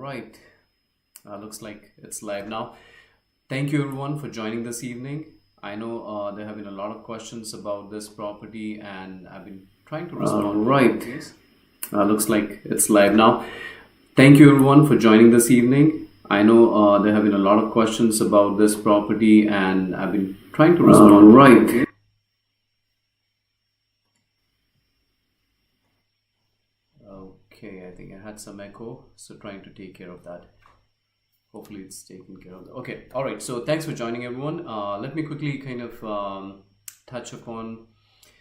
Right. Looks like it's live now. Thank you everyone for joining this evening. I know there have been a lot of questions about this property and I've been trying to respond to all of these. Looks like it's live now. Thank you everyone for joining this evening. I know there have been a lot of questions about this property and I've been trying to respond to all of these. Okay, I think I had some echo, so trying to take care of that. Hopefully it's taken care of. Okay, all right, so thanks for joining everyone. Let me quickly kind of touch upon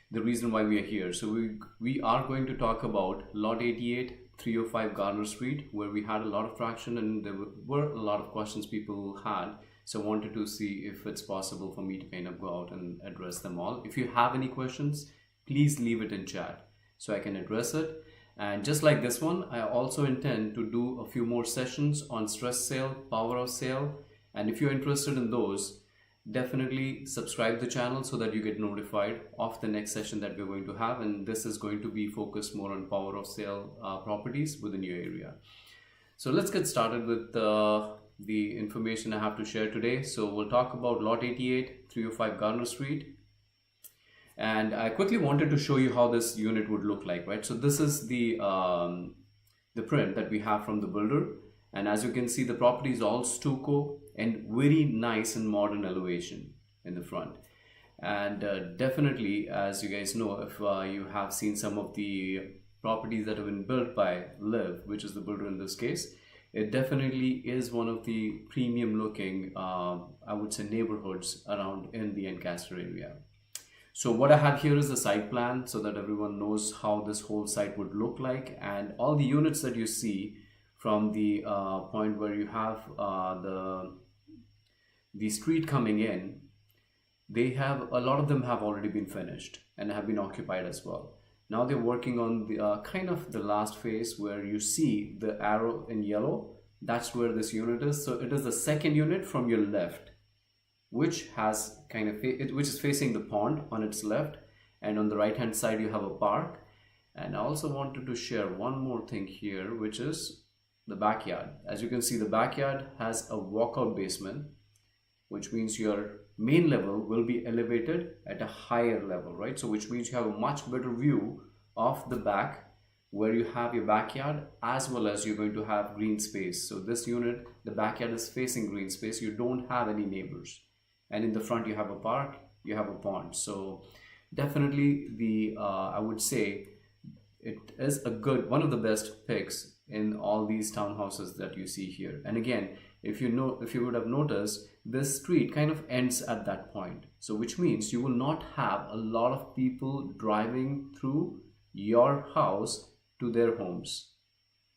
the reason why we are here. So we are going to talk about lot 88 305 Garner Street, where we had a lot of traction and there were a lot of questions people had. So I wanted to see if it's possible for me to kind of go out and address them all. If you have any questions, please leave it in chat so I can address it. And just like this one, I also intend to do a few more sessions on stress sale, power of sale. And if you're interested in those, definitely subscribe the channel so that you get notified of the next session that we're going to have. And this is going to be focused more on power of sale properties within your area. So let's get started with the information I have to share today. So we'll talk about lot 88, 305 Garner Street. And I quickly wanted to show you how this unit would look like, right? So this is the print that we have from the builder. And as you can see, the property is all stucco and very nice and modern elevation in the front. And definitely, as you guys know, if you have seen some of the properties that have been built by Liv, which is the builder in this case, it definitely is one of the premium looking, I would say, neighborhoods around in the Ancaster area. So what I have here is the site plan so that everyone knows how this whole site would look like, and all the units that you see from the point where you have the street coming in, they have, a lot of them have already been finished and have been occupied as well. Now they're working on the kind of the last phase where you see the arrow in yellow. That's where this unit is. So it is the second unit from your left, which has kind of which is facing the pond on its left, and on the right hand side you have a park. And I also wanted to share one more thing here, which is the backyard. As you can see, the backyard has a walkout basement, which means your main level will be elevated at a higher level, right? So which means you have a much better view of the back where you have your backyard, as well as you're going to have green space. So this unit, the backyard is facing green space. You don't have any neighbors. And in the front you have a park, you have a pond. So definitely the I would say it is a good, one of the best picks in all these townhouses that you see here. And again, if you would have noticed, this street kind of ends at that point. So which means you will not have a lot of people driving through your house to their homes.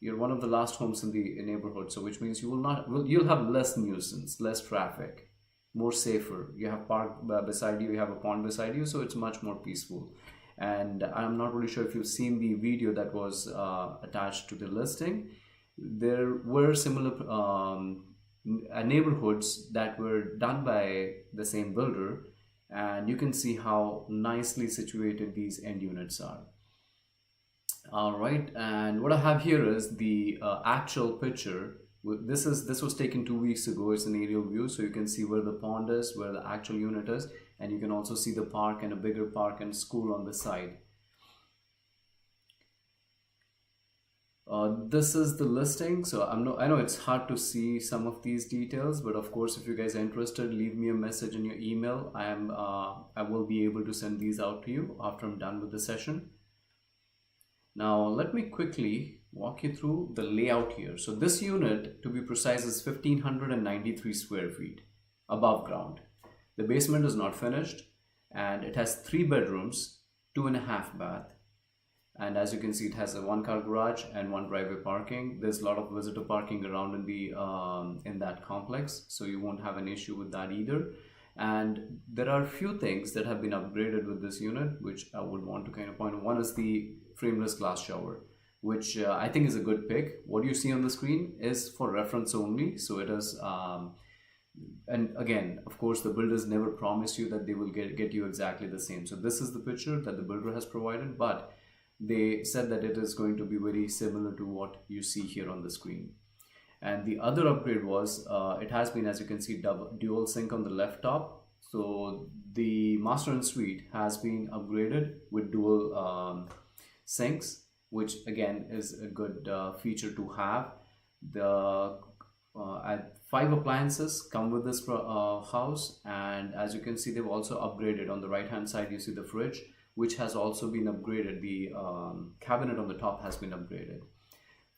You're one of the last homes in the neighborhood. So which means you'll have less nuisance, less traffic, more safer. You have park beside you, you have a pond beside you, so it's much more peaceful. And I'm not really sure if you've seen the video that was attached to the listing. There were similar neighborhoods that were done by the same builder, and you can see how nicely situated these end units are. All right, and what I have here is the actual picture. This was taken 2 weeks ago. It's an aerial view, so you can see where the pond is, where the actual unit is, and you can also see the park and a bigger park and school on the side. This is the listing. So I know it's hard to see some of these details, but of course, if you guys are interested, leave me a message in your email. I will be able to send these out to you after I'm done with the session. Now let me quickly walk you through the layout here. So this unit, to be precise, is 1593 square feet above ground. The basement is not finished, and it has 3 bedrooms, 2.5 bath. And as you can see, it has a 1-car garage and 1 driveway parking. There's a lot of visitor parking around in that complex, so you won't have an issue with that either. And there are a few things that have been upgraded with this unit, which I would want to kind of point out. One is the frameless glass shower, which I think is a good pick. What you see on the screen is for reference only. So it is, and again, of course, the builders never promise you that they will get you exactly the same. So this is the picture that the builder has provided, but they said that it is going to be very similar to what you see here on the screen. And the other upgrade was, it has been, as you can see, dual sync on the left top. So the master and suite has been upgraded with dual sinks, which again is a good feature to have. The five appliances come with this house, and as you can see, they've also upgraded. On the right hand side you see the fridge, which has also been upgraded. The cabinet on the top has been upgraded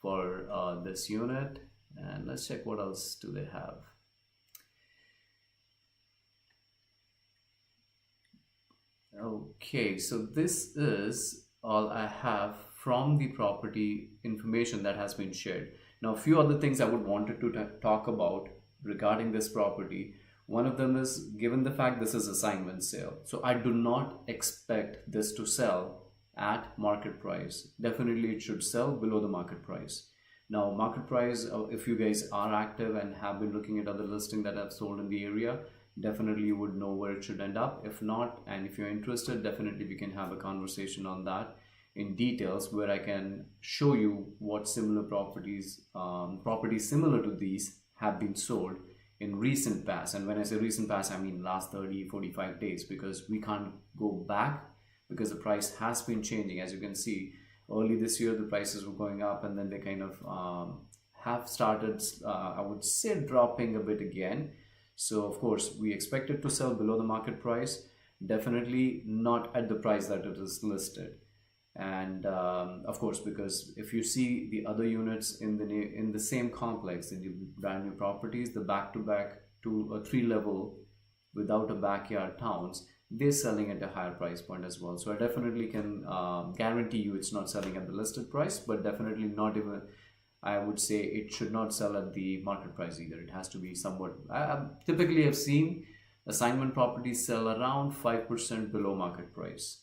for this unit. And let's check what else do they have. Okay, so this is all I have from the property information that has been shared. Now, a few other things I would wanted to talk about regarding this property. One of them is, given the fact this is assignment sale, so I do not expect this to sell at market price. Definitely it should sell below the market price. Now, market price, if you guys are active and have been looking at other listings that have sold in the area, definitely you would know where it should end up. If not, and if you're interested, definitely we can have a conversation on that in details, where I can show you what similar properties similar to these have been sold in recent past. And when I say recent past, I mean last 30-45 days, because we can't go back, because the price has been changing. As you can see, early this year the prices were going up, and then they kind of have started I would say dropping a bit again. So of course we expect it to sell below the market price, definitely not at the price that it is listed. And of course, because if you see the other units in the same complex, in the brand new properties, the back-to-back 2 or 3 level without a backyard towns, they're selling at a higher price point as well. So I definitely can guarantee you it's not selling at the listed price, but definitely not even, I would say it should not sell at the market price either. It has to be somewhat, typically I've seen assignment properties sell around 5% below market price.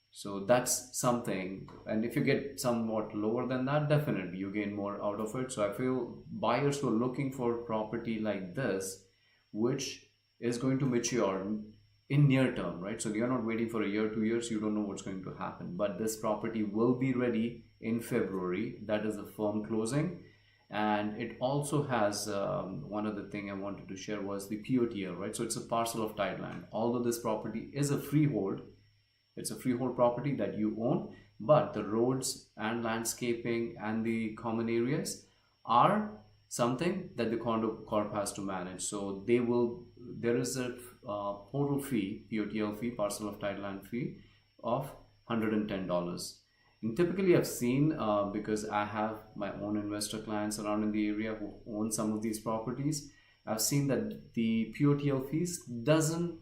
So that's something, and if you get somewhat lower than that, definitely you gain more out of it. So I feel buyers who are looking for property like this, which is going to mature in near term, right? So you're not waiting for a year, 2 years, you don't know what's going to happen. But this property will be ready in February. That is a firm closing. And it also has, one other thing I wanted to share was the POTL, right? So it's a parcel of title land. Although this property is a freehold, it's a freehold property that you own, but the roads and landscaping and the common areas are something that the condo corp has to manage. So there is a portal fee, POTL fee, parcel of title land fee of $110. And typically I've seen, because I have my own investor clients around in the area who own some of these properties, I've seen that the POTL fees doesn't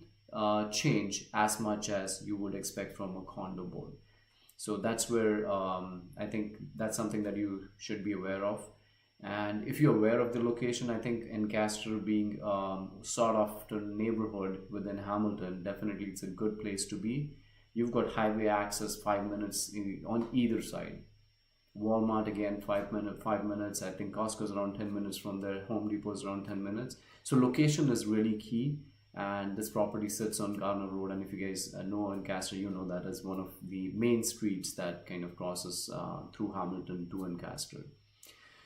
change as much as you would expect from a condo board. So that's where I think that's something that you should be aware of. And if you're aware of the location, I think Ancaster being sought after neighborhood within Hamilton, definitely it's a good place to be. You've got highway access 5 minutes on either side. Walmart again 5 minutes. I think Costco's around 10 minutes from there. Home Depot's around 10 minutes. So location is really key. And this property sits on Garner Road, and if you guys know Ancaster, you know that is one of the main streets that kind of crosses through Hamilton to Ancaster.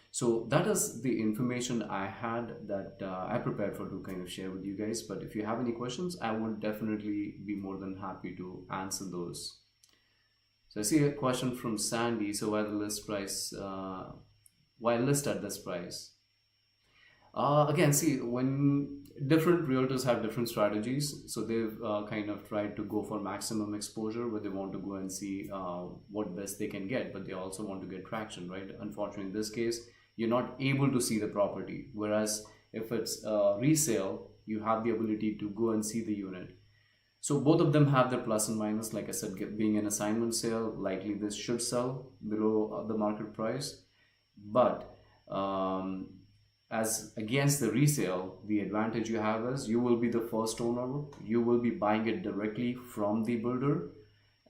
So that is the information I had that I prepared for to kind of share with you guys. But if you have any questions, I would definitely be more than happy to answer those. So I see a question from Sandy. So why the list price? Why list at this price? Again, see, when different realtors have different strategies, so they've kind of tried to go for maximum exposure, where they want to go and see what best they can get, but they also want to get traction, right? Unfortunately, in this case, you're not able to see the property, whereas if it's resale, you have the ability to go and see the unit. So both of them have their plus and minus. Like I said, being an assignment sale, likely this should sell below the market price, but as against the resale, the advantage you have is you will be the first owner. You will be buying it directly from the builder,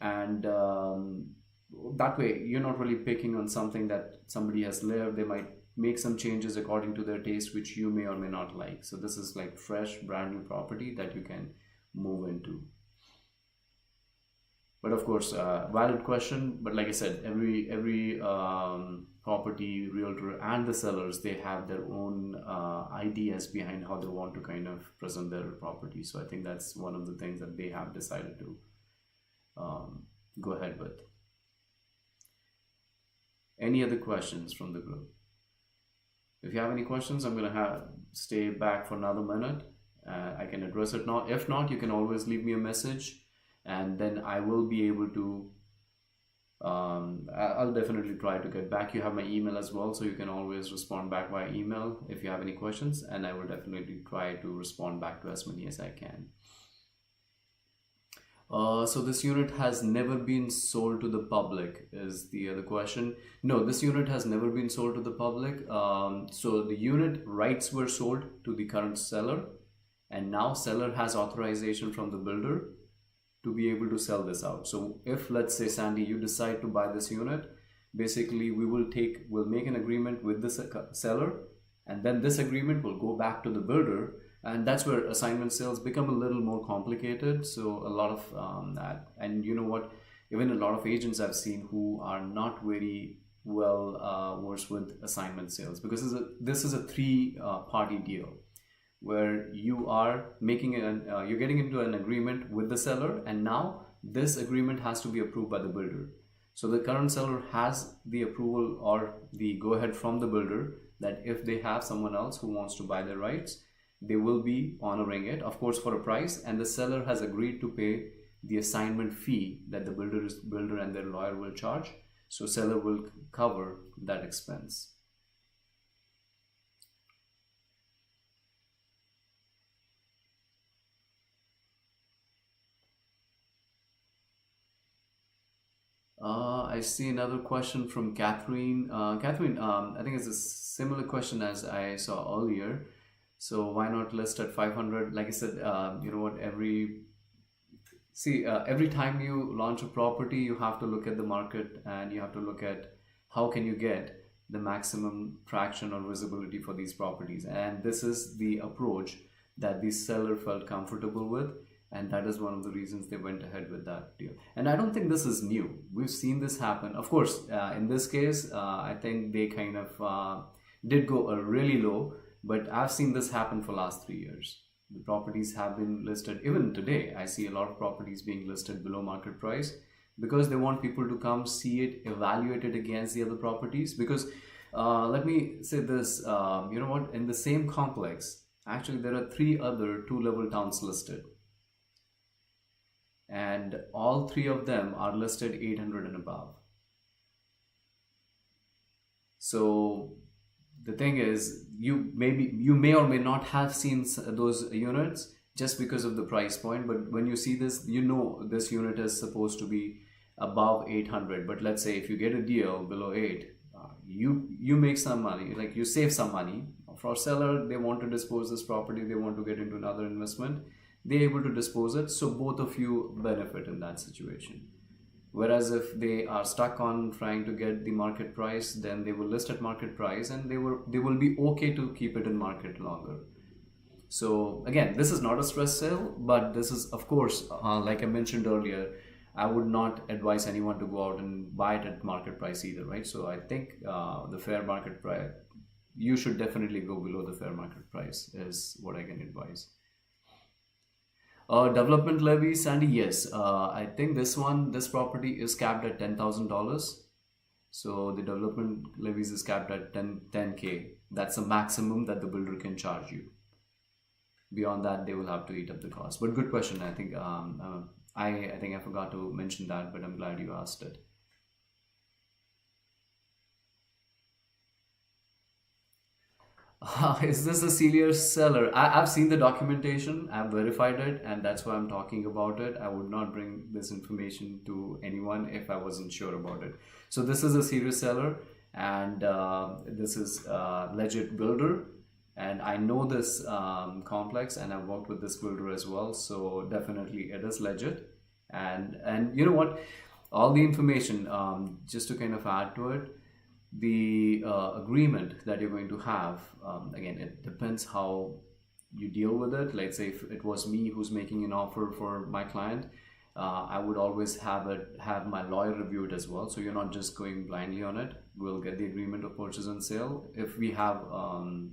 and that way you're not really picking on something that somebody has lived. They might make some changes according to their taste, which you may or may not like. So this is like fresh, brand new property that you can move into. But of course, valid question. But like I said, every property realtor and the sellers, they have their own ideas behind how they want to kind of present their property. So I think that's one of the things that they have decided to go ahead with. Any other questions from the group? If you have any questions, I'm going to stay back for another minute. I can address it now. If not, you can always leave me a message, and then I will be able to I'll definitely try to get back. You have my email as well, so you can always respond back via email if you have any questions, and I will definitely try to respond back to as many as I can. So this unit has never been sold to the public is the other question. No, this unit has never been sold to the public. So the unit rights were sold to the current seller, and now seller has authorization from the builder to be able to sell this out. So if, let's say, Sandy, you decide to buy this unit, basically we'll make an agreement with the seller, and then this agreement will go back to the builder, and that's where assignment sales become a little more complicated. So a lot of that, and you know what, even a lot of agents I've seen who are not very well versed with assignment sales, because this is a three-party deal, where you are making you're getting into an agreement with the seller, and now this agreement has to be approved by the builder. So the current seller has the approval or the go ahead from the builder that if they have someone else who wants to buy their rights, they will be honoring it, of course, for a price, and the seller has agreed to pay the assignment fee that the builder and their lawyer will charge. So seller will cover that expense. I see another question from Catherine. Catherine, I think it's a similar question as I saw earlier. So why not list at 500? Like I said, you know what, every time you launch a property, you have to look at the market, and you have to look at how can you get the maximum traction or visibility for these properties. And this is the approach that the seller felt comfortable with. And that is one of the reasons they went ahead with that deal. And I don't think this is new. We've seen this happen. Of course, in this case, I think they kind of did go really low, but I've seen this happen for last 3 years. The properties have been listed. Even today, I see a lot of properties being listed below market price, because they want people to come see it, evaluate it against the other properties. Because let me say this, you know what, in the same complex, actually there are 3 other 2-level towns listed. And all 3 of them are listed 800 and above. So the thing is, you may or may not have seen those units just because of the price point, but when you see this, you know this unit is supposed to be above 800. But let's say if you get a deal below 8, you make some money, like you save some money. For a seller, they want to dispose this property, they want to get into another investment, they're able to dispose it, so both of you benefit in that situation. Whereas if they are stuck on trying to get the market price, then they will list at market price, and they will be okay to keep it in market longer. So again, this is not a stress sale, but this is, of course, like I mentioned earlier, I would not advise anyone to go out and buy it at market price either, right? So I think the fair market price, you should definitely go below the fair market price is what I can advise. Development levy, Sandy, yes. I think this property is capped at $10,000. So the development levies is capped at 10K. That's the maximum that the builder can charge you. Beyond that, they will have to eat up the cost. But good question. I think I think I forgot to mention that, but I'm glad you asked it. Is this a serious seller? I've seen the documentation, I've verified it, and that's why I'm talking about it. I would not bring this information to anyone if I wasn't sure about it. So this is a serious seller, and this is a legit builder, and I know this complex, and I've worked with this builder as well, so definitely it is legit. And you know what, all the information, just to kind of add to it, the agreement that you're going to have, again, it depends how you deal with it. Let's say if it was me who's making an offer for my client, I would always have my lawyer review it as well, so you're not just going blindly on it. we'll get the agreement of purchase and sale. If we have,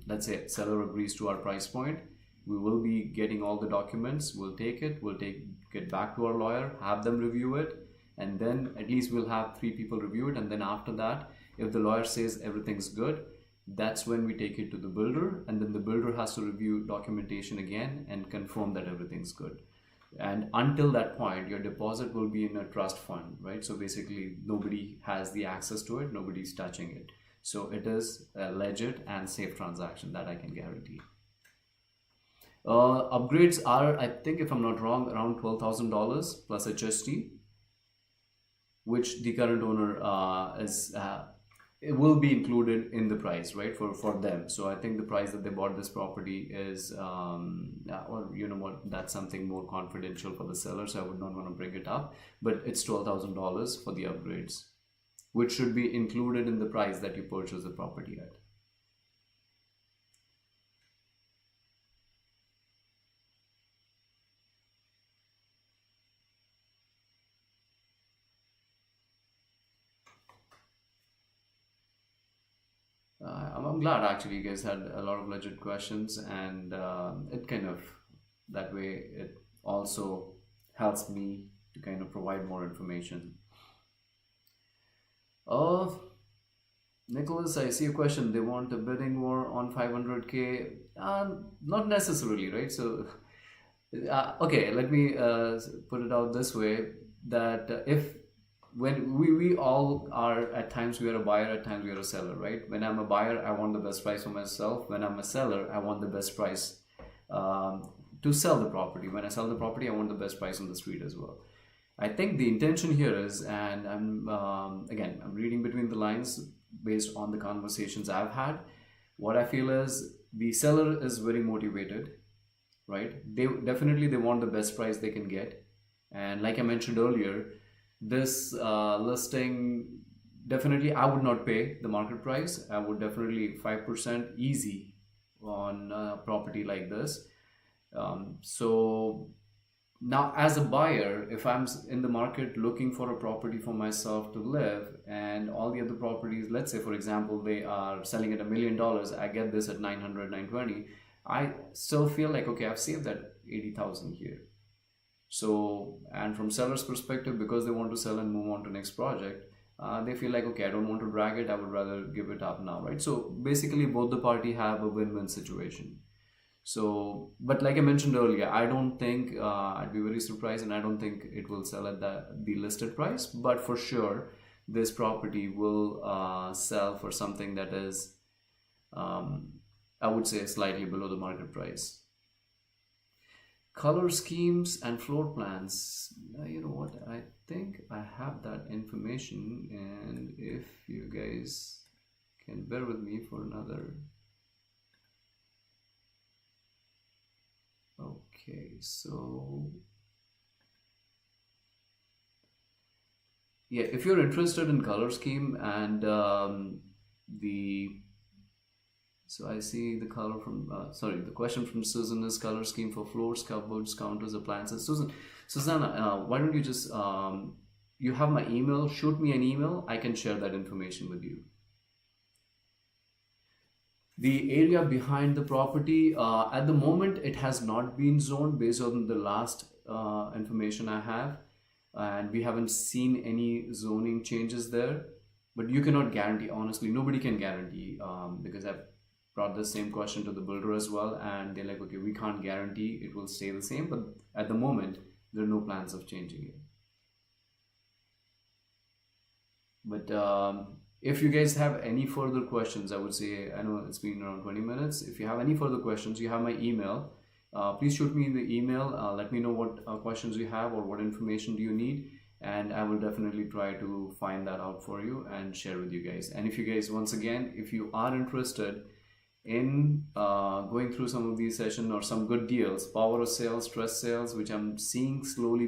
let's say, seller agrees to our price point, we will be getting all the documents. We'll take it back to our lawyer, have them review it, and then at least we'll have 3 people review it. And then after that, if the lawyer says everything's good, that's when we take it to the builder, and then the builder has to review documentation again and confirm that everything's good. And until that point, your deposit will be in a trust fund, right? So basically nobody has the access to it, nobody's touching it. So it is a legit and safe transaction, that I can guarantee. Upgrades are, I think if I'm not wrong, around $12,000 plus HST, which the current owner it will be included in the price, right, for them. So I think the price that they bought this property is, or you know what, that's something more confidential for the seller, so I would not want to bring it up. But it's $12,000 for the upgrades, which should be included in the price that you purchase the property at. I'm glad actually you guys had a lot of legit questions, and it kind of, that way it also helps me to kind of provide more information. Nicholas, I see a question. They want a bidding war on 500K. Not necessarily, right? So, okay, let me put it out this way, that when we all are, at times we are a buyer, at times we are a seller, right? When I'm a buyer, I want the best price for myself. When I'm a seller, I want the best price to sell the property. When I sell the property, I want the best price on the street as well. I think the intention here is, and I'm reading between the lines based on the conversations I've had. What I feel is the seller is very motivated, right? They want the best price they can get, and like I mentioned earlier, this listing, definitely I would not pay the market price. I would definitely 5% easy on a property like this. So now as a buyer, if I'm in the market looking for a property for myself to live, and all the other properties, let's say for example they are selling at $1 million, I get this at 900, 920, I still feel like, okay, I've saved that 80,000 here. So, and from seller's perspective, because they want to sell and move on to next project, they feel like, okay, I don't want to drag it, I would rather give it up now, right? So basically both the party have a win-win situation. So, but like I mentioned earlier, I don't think, I'd be very surprised, and I don't think it will sell at the listed price, but for sure this property will sell for something that is, I would say, slightly below the market price. Color schemes and floor plans. You know what? I think I have that information, and if you guys can bear with me for another. Okay, so yeah, if you're interested in color scheme and so I see the color from, the question from Susan is color scheme for floors, cupboards, counters, appliances. Susanna, why don't you just, you have my email, shoot me an email, I can share that information with you. The area behind the property, at the moment, it has not been zoned based on the last information I have, and we haven't seen any zoning changes there, but you cannot guarantee, honestly, nobody can guarantee, because I've brought the same question to the builder as well, and they're like, okay, we can't guarantee it will stay the same, but at the moment there are no plans of changing it. But if you guys have any further questions, I would say, I know it's been around 20 minutes, if you have any further questions, you have my email. Please shoot me the email, let me know what questions you have or what information do you need, and I will definitely try to find that out for you and share with you guys. And if you guys, once again, if you are interested in going through some of these sessions or some good deals, power of sales, stress sales, which I'm seeing slowly,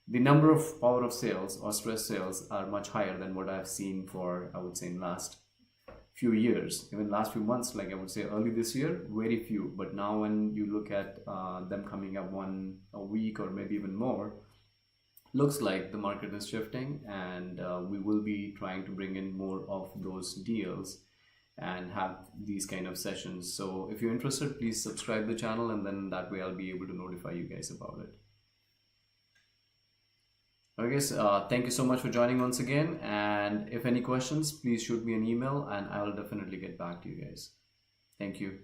the number of power of sales or stress sales are much higher than what I've seen for, I would say, in last few years, even last few months, like I would say early this year, very few. But now when you look at them coming up one a week or maybe even more, looks like the market is shifting, and we will be trying to bring in more of those deals and have these kind of sessions. So if you're interested, please subscribe the channel, and then that way I'll be able to notify you guys about it. Okay, so thank you so much for joining once again, and if any questions, please shoot me an email and I will definitely get back to you guys. Thank you.